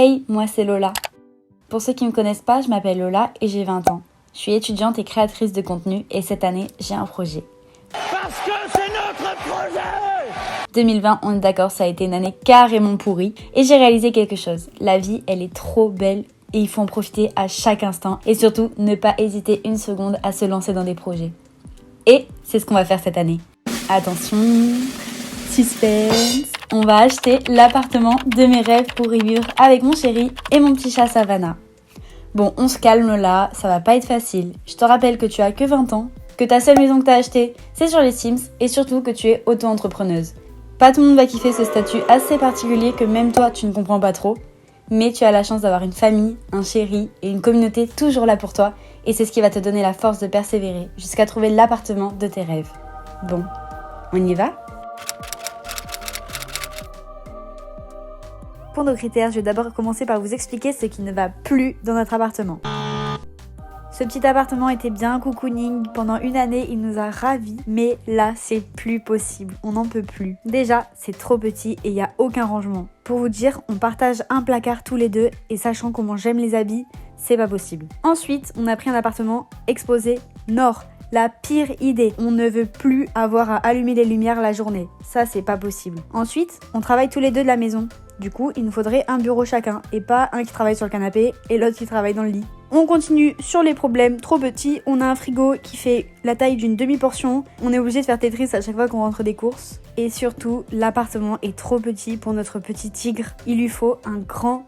Hey, moi c'est Lola. Pour ceux qui ne me connaissent pas, je m'appelle Lola et j'ai 20 ans. Je suis étudiante et créatrice de contenu et cette année, j'ai un projet. Parce que c'est notre projet! 2020, on est d'accord, ça a été une année carrément pourrie et j'ai réalisé quelque chose. La vie, elle est trop belle et il faut en profiter à chaque instant et surtout ne pas hésiter une seconde à se lancer dans des projets. Et c'est ce qu'on va faire cette année. Attention, suspense. On va acheter l'appartement de mes rêves pour y vivre avec mon chéri et mon petit chat Savannah. Bon, on se calme là, ça va pas être facile. Je te rappelle que tu as que 20 ans, que ta seule maison que t'as achetée, c'est sur les Sims et surtout que tu es auto-entrepreneuse. Pas tout le monde va kiffer ce statut assez particulier que même toi tu ne comprends pas trop, mais tu as la chance d'avoir une famille, un chéri et une communauté toujours là pour toi et c'est ce qui va te donner la force de persévérer jusqu'à trouver l'appartement de tes rêves. Bon, on y va ? Pour nos critères, je vais d'abord commencer par vous expliquer ce qui ne va plus dans notre appartement. Ce petit appartement était bien cocooning, pendant une année il nous a ravis, mais là c'est plus possible, on n'en peut plus. Déjà, c'est trop petit et il n'y a aucun rangement. Pour vous dire, on partage un placard tous les deux et sachant comment j'aime les habits, c'est pas possible. Ensuite, on a pris un appartement exposé nord. La pire idée, on ne veut plus avoir à allumer les lumières la journée. Ça, c'est pas possible. Ensuite, on travaille tous les deux de la maison. Du coup, il nous faudrait un bureau chacun et pas un qui travaille sur le canapé et l'autre qui travaille dans le lit. On continue sur les problèmes trop petits. On a un frigo qui fait la taille d'une demi-portion. On est obligé de faire Tetris à chaque fois qu'on rentre des courses. Et surtout, l'appartement est trop petit pour notre petit tigre. Il lui faut un grand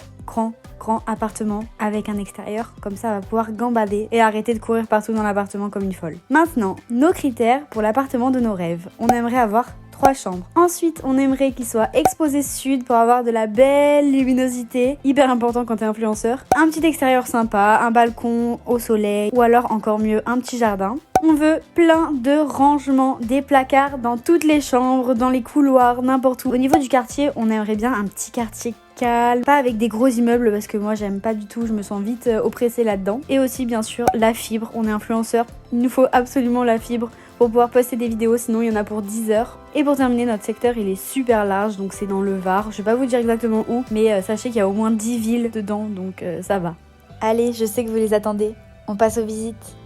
appartement avec un extérieur, comme ça elle va pouvoir gambader et arrêter de courir partout dans l'appartement comme une folle. Maintenant, nos critères pour l'appartement de nos rêves. On aimerait avoir 3 chambres. Ensuite, on aimerait qu'il soit exposé sud pour avoir de la belle luminosité, hyper important quand t'es influenceur. Un petit extérieur sympa, un balcon au soleil ou alors encore mieux un petit jardin. On veut plein de rangements, des placards dans toutes les chambres, dans les couloirs, n'importe où. Au niveau du quartier, on aimerait bien un petit quartier calme, pas avec des gros immeubles parce que moi j'aime pas du tout, je me sens vite oppressée là-dedans. Et aussi bien sûr la fibre, on est influenceur, il nous faut absolument la fibre pour pouvoir poster des vidéos, sinon il y en a pour 10 heures. Et pour terminer, notre secteur il est super large, donc c'est dans le Var, je vais pas vous dire exactement où, mais sachez qu'il y a au moins 10 villes dedans, donc ça va. Allez, je sais que vous les attendez, on passe aux visites.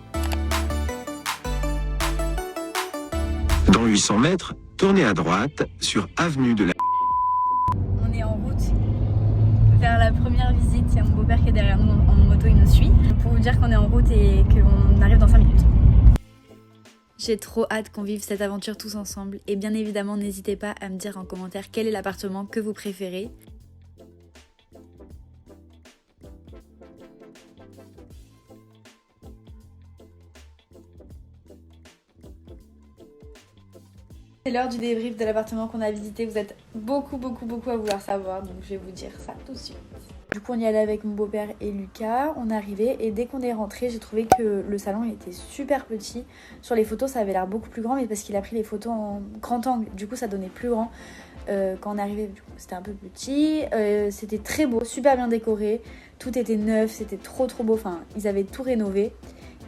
Dans 800 mètres, tournez à droite sur avenue de la... On est en route vers la première visite. Il y a mon beau-père qui est derrière nous en moto, il nous suit. Pour vous dire qu'on est en route et qu'on arrive dans 5 minutes. J'ai trop hâte qu'on vive cette aventure tous ensemble. Et bien évidemment, n'hésitez pas à me dire en commentaire quel est l'appartement que vous préférez. C'est l'heure du débrief de l'appartement qu'on a visité. Vous êtes beaucoup à vouloir savoir, donc je vais vous dire ça tout de suite. Du coup, on y allait avec mon beau-père et Lucas. On est arrivé et dès qu'on est rentré, j'ai trouvé que le salon il était super petit. Sur les photos, ça avait l'air beaucoup plus grand, mais parce qu'il a pris les photos en grand angle. Du coup, ça donnait plus grand. Quand on est arrivé, du coup, c'était un peu petit. C'était très beau, super bien décoré. Tout était neuf, c'était trop beau. Enfin, ils avaient tout rénové.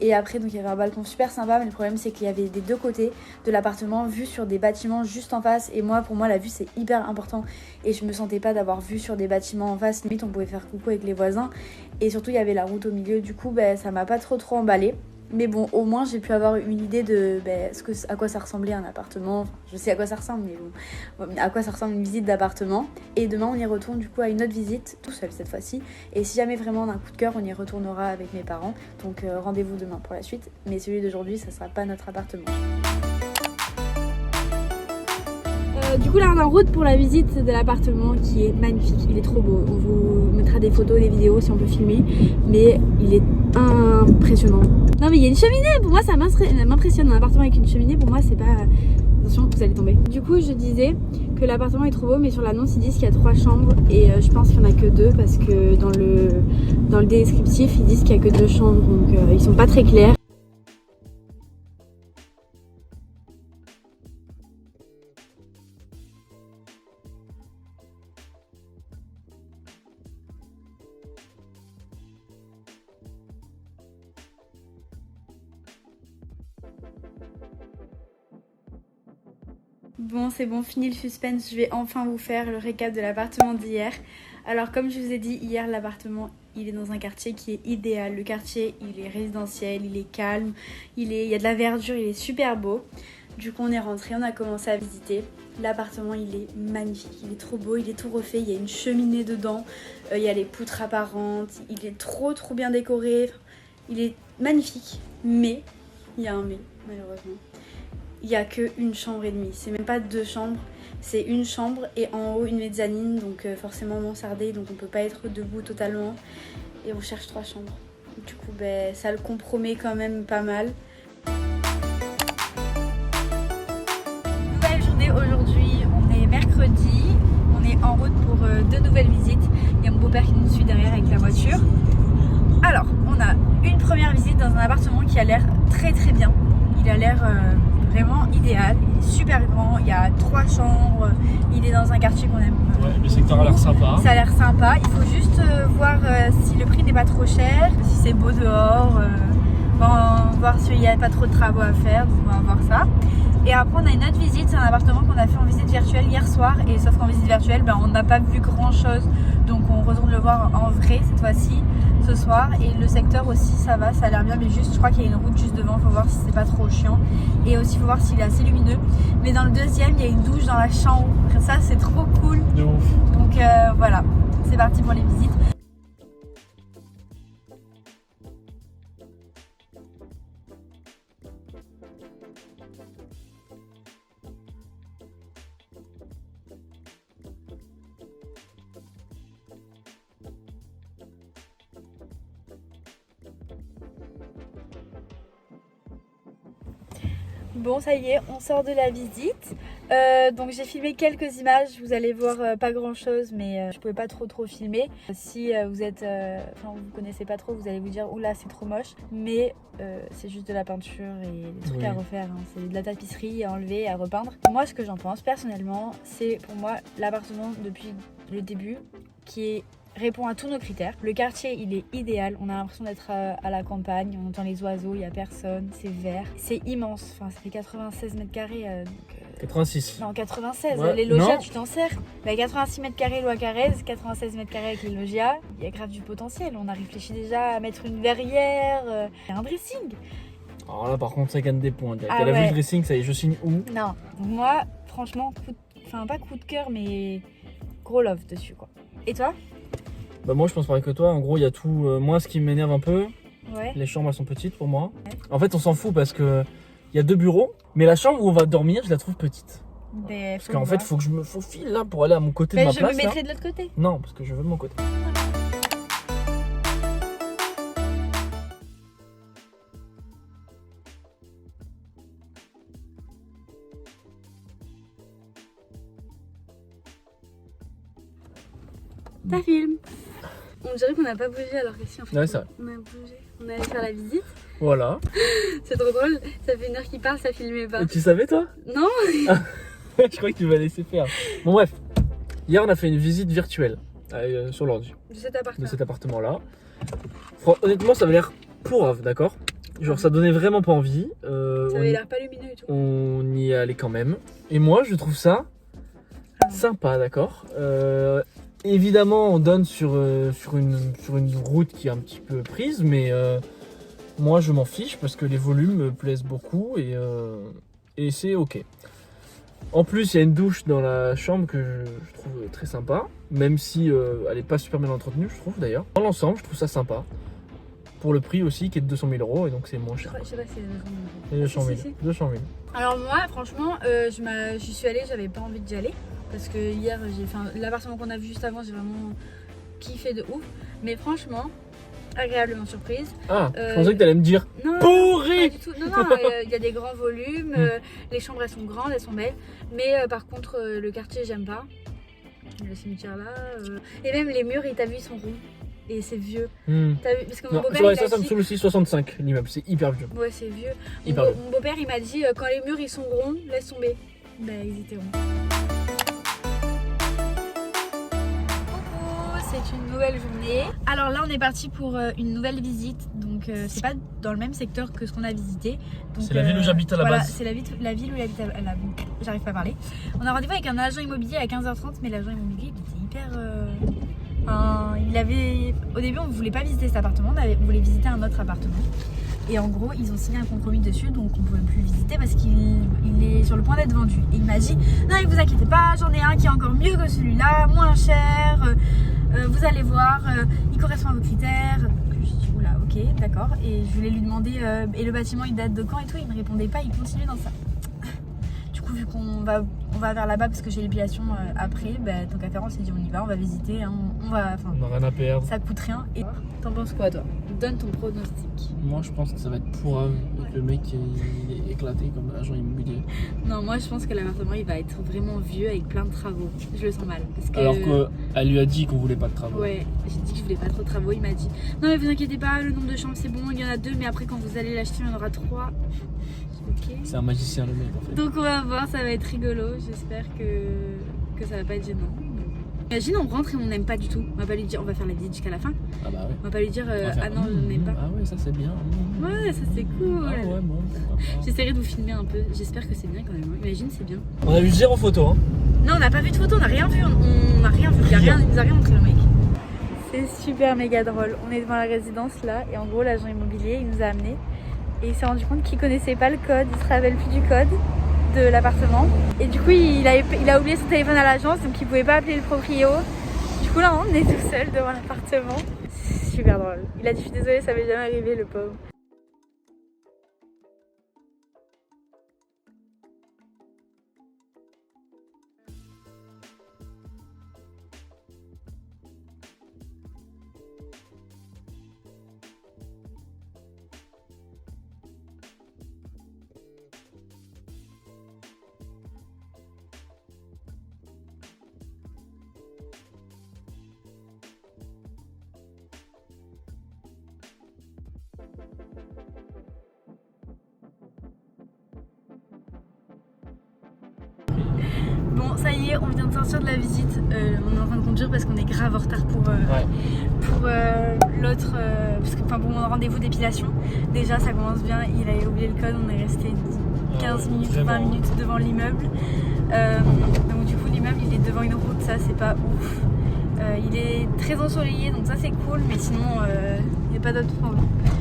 Et après, donc il y avait un balcon super sympa, mais le problème c'est qu'il y avait des deux côtés de l'appartement vue sur des bâtiments juste en face. Et moi, pour moi, la vue c'est hyper important. Et je me sentais pas d'avoir vue sur des bâtiments en face. Limite, on pouvait faire coucou avec les voisins. Et surtout, il y avait la route au milieu. Du coup, ça m'a pas trop emballé. Mais bon, au moins j'ai pu avoir une idée de à quoi ça ressemblait un appartement. Enfin, je sais à quoi ça ressemble, mais bon, à quoi ça ressemble une visite d'appartement. Et demain on y retourne du coup à une autre visite, tout seul cette fois-ci. Et si jamais vraiment on a un coup de cœur, on y retournera avec mes parents. Donc rendez-vous demain pour la suite. Mais celui d'aujourd'hui, ça sera pas notre appartement. Du coup là on est en route pour la visite de l'appartement qui est magnifique, il est trop beau. On vous mettra des photos, des vidéos si on peut filmer, mais il est impressionnant. Non mais il y a une cheminée, pour moi ça m'impressionne, un appartement avec une cheminée pour moi c'est pas... Attention, vous allez tomber. Du coup je disais que l'appartement est trop beau, mais sur l'annonce ils disent qu'il y a 3 chambres et je pense qu'il n'y en a que 2 parce que dans le descriptif ils disent qu'il n'y a que 2 chambres, donc ils sont pas très clairs. Bon, c'est bon, fini le suspense, je vais enfin vous faire le récap de l'appartement d'hier. Alors comme je vous ai dit hier, l'appartement il est dans un quartier qui est idéal. Le quartier il est résidentiel, il est calme, il y a de la verdure, il est super beau. Du coup on est rentré, on a commencé à visiter. L'appartement il est magnifique, il est trop beau, il est tout refait, il y a une cheminée dedans, il y a les poutres apparentes, il est trop bien décoré, il est magnifique. Mais, il y a un mais malheureusement, il n'y a qu'une chambre et demie, c'est même pas 2 chambres, c'est une chambre et en haut une mezzanine, donc forcément mansardée, donc on peut pas être debout totalement et on cherche 3 chambres. Du coup ça le compromet quand même pas mal. Aujourd'hui, on est mercredi, on est en route pour 2 nouvelles visites. Il y a mon beau-père qui nous suit derrière avec la voiture. Alors, on a une première visite dans un appartement qui a l'air très bien. Il a l'air vraiment idéal, il est super grand, il y a 3 chambres, il est dans un quartier qu'on aime. Ouais, le secteur a l'air sympa. Ça a l'air sympa, il faut juste voir si le prix n'est pas trop cher, si c'est beau dehors, voir s'il n'y a pas trop de travaux à faire, donc on va voir ça. Et après on a une autre visite, c'est un appartement qu'on a fait en visite virtuelle hier soir, et sauf qu'en visite virtuelle on n'a pas vu grand chose, donc on retourne le voir en vrai cette fois-ci ce soir. Et le secteur aussi ça va, ça a l'air bien, mais juste je crois qu'il y a une route juste devant, faut voir si c'est pas trop chiant, et aussi faut voir s'il est assez lumineux. Mais dans le deuxième il y a une douche dans la chambre, ça c'est trop cool. De ouf. Donc voilà, c'est parti pour les visites. Bon ça y est, on sort de la visite. Donc j'ai filmé quelques images, vous allez voir pas grand chose, mais je pouvais pas trop filmer. Si vous êtes, vous connaissez pas trop, vous allez vous dire oula c'est trop moche, mais c'est juste de la peinture et des trucs à refaire, hein. C'est de la tapisserie à enlever, à repeindre. Moi ce que j'en pense personnellement, c'est pour moi l'appartement depuis le début qui répond à tous nos critères. Le quartier il est idéal, on a l'impression d'être à la campagne, on entend les oiseaux, il n'y a personne, c'est vert, c'est immense, enfin ça fait 96 mètres carrés. 86. Non 96, ouais. Les logias Non. tu t'en sers. 86 mètres carrés loi Carrez, 96 mètres carrés avec les logias, il y a grave du potentiel, on a réfléchi déjà à mettre une verrière, un dressing. Alors là par contre ça gagne des points. Ah T'as la ouais. vue de dressing, ça y est, je signe où? Non, moi franchement, pas coup de cœur mais gros love dessus quoi. Et toi? Bah moi je pense pareil que toi, en gros il y a tout. Moi ce qui m'énerve un peu, Ouais. les chambres elles sont petites pour moi. Ouais. En fait on s'en fout parce que il y a 2 bureaux, mais la chambre où on va dormir je la trouve petite. Parce qu'en fait faut que je me faufile là pour aller à mon côté de ma je place. me mettrai Là. de l'autre côté. Non, parce que je veux de mon côté. Ta film. On dirait qu'on n'a pas bougé alors que si en fait Ouais, c'est vrai. on a bougé. On allait faire la visite. Voilà. C'est trop drôle. Ça fait 1 heure qu'il parle, ça filmait pas. Et tu savais toi? Non. Je crois que tu vas laisser faire. Bon bref, hier on a fait une visite virtuelle sur l'ordi De cet appartement. de cet appartement là. Honnêtement ça avait l'air pourrave, d'accord? Genre ça donnait vraiment pas envie. Ça on, avait l'air pas lumineux et tout. on y est allé quand même. Et moi je trouve ça sympa, d'accord? Évidemment on donne sur une route qui est un petit peu prise, mais moi je m'en fiche parce que les volumes me plaisent beaucoup et c'est ok. En plus, il y a une douche dans la chambre que je trouve très sympa, même si elle n'est pas super bien entretenue, je trouve d'ailleurs. Dans l'ensemble, je trouve ça sympa. Pour le prix aussi, qui est de 200 000 € et donc c'est moins cher. Je sais pas si c'est Et 200 000. Si. 200 000. Alors moi, franchement, j'y suis allée, j'avais pas envie d'y aller. Parce que hier, l'appartement qu'on a vu juste avant, j'ai vraiment kiffé de ouf. Mais franchement, agréablement surprise. Ah, je pensais que tu allais me dire Non, pourri. pas du tout. Non, il y a des grands volumes, les chambres elles sont grandes, elles sont belles. Mais par contre, le quartier, j'aime pas. Le cimetière là. Et même les murs, t'as vu, ils sont ronds. Et c'est vieux. T'as vu, parce que mon Non, beau-père, ouais, il a ça me dit... saoule aussi. 65 l'immeuble, c'est hyper vieux. Ouais, c'est vieux. Hyper vieux. Mon beau-père, il m'a dit quand les murs ils sont ronds, laisse tomber. Bah, ils étaient ronds. Coucou, c'est une nouvelle journée. Alors là, on est parti pour une nouvelle visite. Donc, c'est pas dans le même secteur que ce qu'on a visité. C'est la ville où j'habite à la base. C'est la ville où j'habite à la base. J'arrive pas à parler. On a rendez-vous avec un agent immobilier à 15h30, mais l'agent immobilier il était hyper. Au début, on ne voulait pas visiter cet appartement, on voulait visiter un autre appartement. Et en gros, ils ont signé un compromis dessus, donc on ne pouvait plus le visiter parce qu'il est sur le point d'être vendu. Et il m'a dit, non mais vous inquiétez pas, j'en ai un qui est encore mieux que celui-là, moins cher, vous allez voir, il correspond à vos critères. Donc je dis, oula, ok, d'accord. Et je voulais lui demander, et le bâtiment il date de quand et tout, il ne me répondait pas, il continuait dans ça. Du coup, vu qu'on va vers là-bas parce que j'ai l'épilation après, tant qu'à faire, on s'est dit on y va, on va visiter, hein, on n'a rien à perdre. Ça coûte rien. Et t'en penses quoi toi? Donne ton pronostic. Moi je pense que ça va être pourrave et que le mec il est éclaté comme agent immobilier. Non, moi je pense que l'appartement il va être vraiment vieux avec plein de travaux. Je le sens mal. Parce que... Alors qu'elle lui a dit qu'on voulait pas de travaux. Ouais, j'ai dit que je voulais pas trop de travaux. Il m'a dit non mais vous inquiétez pas, le nombre de chambres c'est bon, il y en a 2, mais après quand vous allez l'acheter il y en aura 3. Ok. C'est un magicien le mec en fait. Donc on va voir, ça va être rigolo. J'espère que ça va pas être gênant. Imagine on rentre et on n'aime pas du tout. On va pas lui dire on va faire la visite jusqu'à la fin. Ah bah ouais. On va pas lui dire ah non je n'aime pas. Ah ouais ça c'est bien. Ouais ça c'est cool. Ah ouais bon. J'essaierai de vous filmer un peu. J'espère que c'est bien quand même. Imagine c'est bien. On a vu 0 photo hein. Non on n'a pas vu de photo, on n'a rien vu. On n'a rien vu. Il nous a rien montré le mec. C'est super méga drôle. On est devant la résidence là et en gros l'agent immobilier il nous a amenés et il s'est rendu compte qu'il connaissait pas le code. Il se rappelle plus du code de l'appartement et du coup il a oublié son téléphone à l'agence donc il pouvait pas appeler le proprio. Du coup là on est tout seul devant l'appartement. C'est super drôle. Il a dit je suis désolée ça m'est jamais arrivé le pauvre. Bon ça y est, on vient de sortir de la visite, on est en train de conduire parce qu'on est grave en retard pour l'autre, pour mon rendez-vous d'épilation. Déjà ça commence bien, il avait oublié le code, on est resté 15 minutes, 20 minutes devant l'immeuble. Donc du coup l'immeuble il est devant une route, ça c'est pas ouf. Il est très ensoleillé donc ça c'est cool, mais sinon il n'y a pas d'autres points.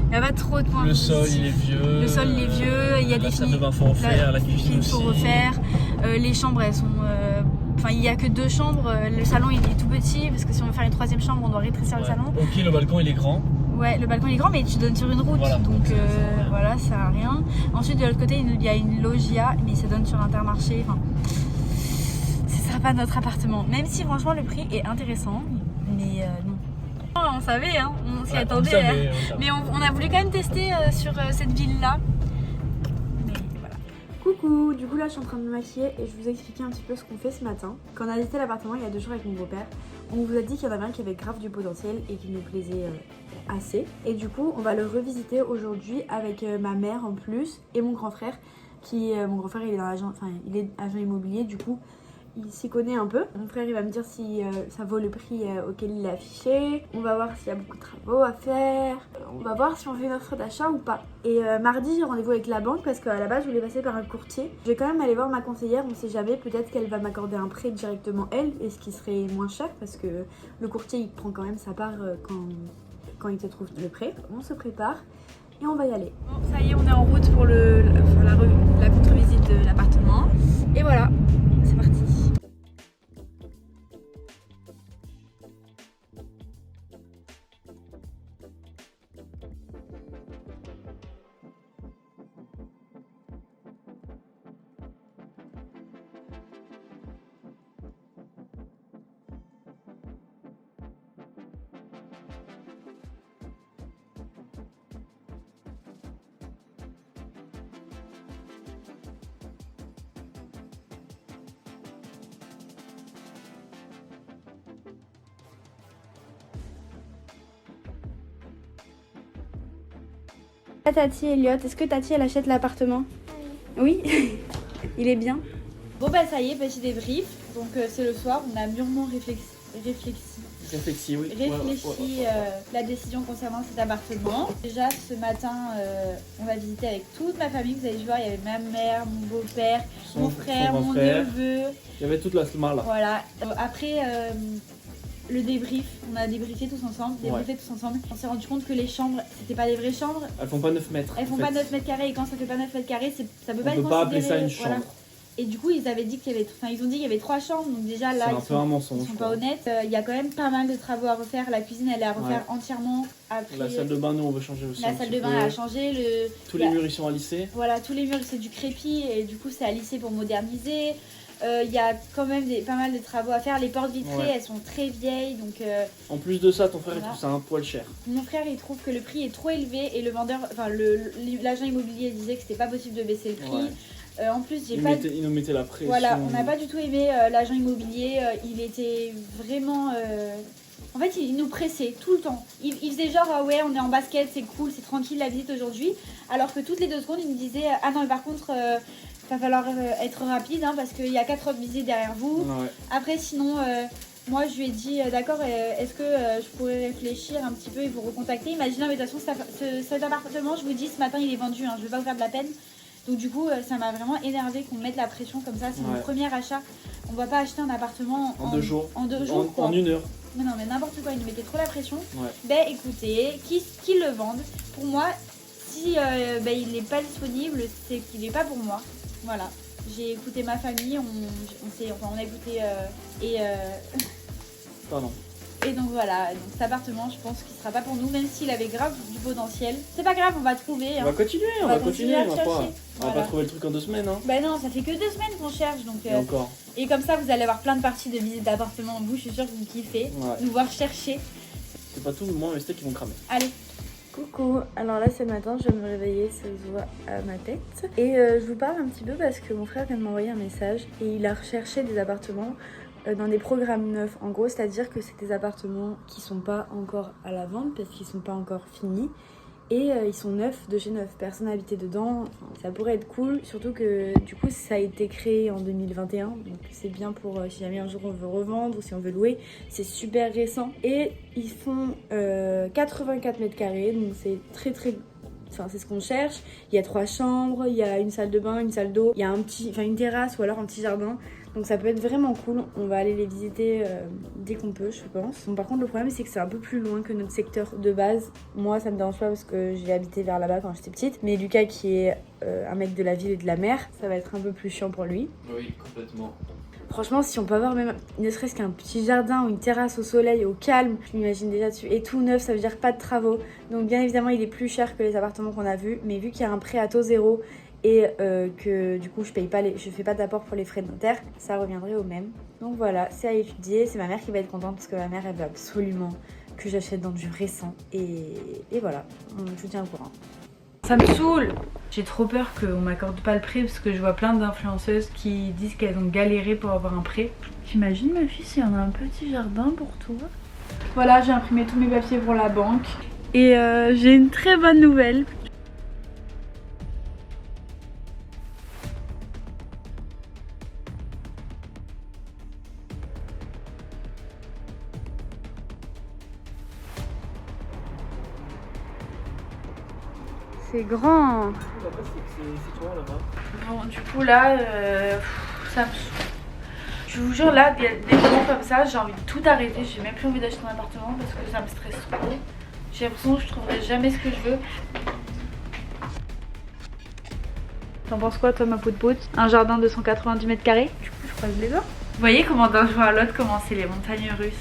Il n'y a pas trop de points. Le sol il est vieux. Le sol il est vieux, il y a des salle de bain faut refaire, la cuisine faut refaire. Les chambres elles sont. Enfin il n'y a que 2 chambres, le salon il est tout petit parce que si on veut faire une 3e chambre on doit rétrécir le salon. Ok le balcon il est grand. Ouais le balcon il est grand mais tu donnes sur une route donc voilà ça sert à rien. Ensuite de l'autre côté il y a une loggia mais ça donne sur Intermarché. Enfin, ce sera pas notre appartement même si franchement le prix est intéressant mais non. On savait, hein, on s'y attendait. Mais on a voulu quand même tester sur cette ville-là. Mais voilà. Coucou, du coup là je suis en train de me maquiller et je vous ai expliqué un petit peu ce qu'on fait ce matin. Quand on a visité l'appartement il y a 2 jours avec mon beau-père, on vous a dit qu'il y en avait un qui avait grave du potentiel et qui nous plaisait assez. Et du coup on va le revisiter aujourd'hui avec ma mère en plus et mon grand frère. Mon grand frère il est il est agent immobilier du coup. Il s'y connaît un peu. Mon frère il va me dire si ça vaut le prix auquel il est affiché. On va voir s'il y a beaucoup de travaux à faire. On va voir si on fait une offre d'achat ou pas. Et mardi j'ai rendez-vous avec la banque parce qu'à la base je voulais passer par un courtier. Je vais quand même aller voir ma conseillère, on sait jamais. Peut-être qu'elle va m'accorder un prêt directement elle et ce qui serait moins cher parce que le courtier il prend quand même sa part quand il te trouve le prêt. On se prépare et on va y aller. Bon ça y est on est en route pour la contre-visite de l'appartement. Et voilà, c'est parti. Tati Elliot, est-ce que Tati elle achète l'appartement? Oui. Il est bien. Bon bah ça y est, petit débrief. Donc c'est le soir, on a mûrement réfléchi la décision concernant cet appartement. Déjà ce matin on va visiter avec toute ma famille. Vous avez vu voir, il y avait ma mère, mon beau-père, mon frère, mon neveu. Il y avait toute la sma là. Voilà. Après le débrief. On a débriefé tous ensemble, On s'est rendu compte que les chambres, c'était pas des vraies chambres. Elles font pas 9 mètres. Elles font pas 9 mètres carrés et quand ça fait pas 9 mètres carrés, ça peut pas être considéré. On peut pas appeler ça une chambre. Voilà. Et du coup, ils avaient dit qu'ils ils ont dit qu'il y avait 3 chambres, donc déjà là, ils sont pas honnêtes. Il y a quand même pas mal de travaux à refaire. La cuisine, elle est à refaire entièrement. Après, la salle de bain, nous, on veut changer aussi. La salle de bain, elle a changé. Tous les murs, ils sont à lisser. Voilà, tous les murs, c'est du crépi et du coup, c'est à lisser pour moderniser. Il y a quand même pas mal de travaux à faire. Les portes vitrées, elles sont très vieilles, donc. En plus de ça, ton frère, il trouve ça un poil cher. Mon frère, il trouve que le prix est trop élevé et le vendeur, enfin, l'agent immobilier disait que c'était pas possible de baisser le prix. En plus, il nous mettait la pression. Voilà, on n'a pas du tout aimé l'agent immobilier. Il était vraiment. En fait, il nous pressait tout le temps. Il faisait genre, ah ouais, on est en basket, c'est cool, c'est tranquille la visite aujourd'hui. Alors que toutes les 2 secondes, il nous disait, ah non, mais par contre, va falloir être rapide hein, parce qu'il y a 4 autres visites derrière vous. Après, sinon, moi, je lui ai dit, d'accord, est-ce que je pourrais réfléchir un petit peu et vous recontacter. Imaginez, mais de toute façon, cet appartement, je vous dis, ce matin, il est vendu. Hein, je vais pas vous faire de la peine. Donc du coup, ça m'a vraiment énervé qu'on mette la pression comme ça. C'est mon premier achat. On va pas acheter un appartement en 2 jours. En 2 jours. En 1 heure. Mais non, mais n'importe quoi. Ils nous mettaient trop la pression. Ben écoutez, qu'ils le vendent. Pour moi, si il n'est pas disponible, c'est qu'il n'est pas pour moi. Voilà. J'ai écouté ma famille. On a écouté Pardon. Et donc voilà, donc cet appartement, je pense qu'il sera pas pour nous, même s'il avait grave du potentiel. C'est pas grave, on va trouver. On va continuer, on va continuer. On va pas trouver le truc en 2 semaines. Hein. Bah non, ça fait que 2 semaines qu'on cherche. Donc, et encore. Et comme ça, vous allez avoir plein de parties de visite d'appartement en vous. Je suis sûre que vous kiffez. Nous voir chercher. C'est pas tout, moi et Steph qui vont cramer. Allez. Coucou, alors là c'est le matin, je vais me réveiller, ça se voit à ma tête. Et je vous parle un petit peu parce que mon frère vient de m'envoyer un message et il a recherché des appartements dans des programmes neufs. En gros, c'est-à-dire que c'est des appartements qui sont pas encore à la vente parce qu'ils sont pas encore finis. Et ils sont neufs de chez neuf, personne n'a habité dedans, enfin, ça pourrait être cool, surtout que du coup ça a été créé en 2021, donc c'est bien pour si jamais un jour on veut revendre ou si on veut louer, c'est super récent. Et ils font 84 mètres carrés, donc c'est très enfin c'est ce qu'on cherche. Il y a 3 chambres, il y a une salle de bain, une salle d'eau, il y a une terrasse ou alors un petit jardin. Donc ça peut être vraiment cool, on va aller les visiter dès qu'on peut je pense. Bon, par contre le problème c'est que c'est un peu plus loin que notre secteur de base. Moi ça me dérange pas parce que j'ai habité vers là-bas quand j'étais petite. Mais Lucas qui est un mec de la ville et de la mer, ça va être un peu plus chiant pour lui. Oui, complètement. Franchement si on peut avoir même ne serait-ce qu'un petit jardin ou une terrasse au soleil, au calme, je m'imagine déjà dessus. Et tout neuf ça veut dire pas de travaux. Donc bien évidemment il est plus cher que les appartements qu'on a vus. Mais vu qu'il y a un prêt à taux zéro et que du coup je fais pas d'apport pour les frais de notaire, ça reviendrait au même. Donc voilà, c'est à étudier, c'est ma mère qui va être contente parce que ma mère elle veut absolument que j'achète dans du récent et voilà, je vous tiens au courant. Ça me saoule. J'ai trop peur qu'on m'accorde pas le prêt parce que je vois plein d'influenceuses qui disent qu'elles ont galéré pour avoir un prêt. J'imagine ma fille s'il y en a un petit jardin pour toi. Voilà, j'ai imprimé tous mes papiers pour la banque et j'ai une très bonne nouvelle. C'est grand. C'est toi là-bas. Bon, du coup là, ça me saoule. Je vous jure, là, des moments comme ça, j'ai envie de tout arrêter. J'ai même plus envie d'acheter un appartement parce que ça me stresse trop. J'ai l'impression que je trouverai jamais ce que je veux. T'en penses quoi, toi, ma peau de pote? Un jardin de 190 mètres carrés? Du coup, je croise les doigts. Vous voyez comment d'un jour à l'autre, comment c'est les montagnes russes?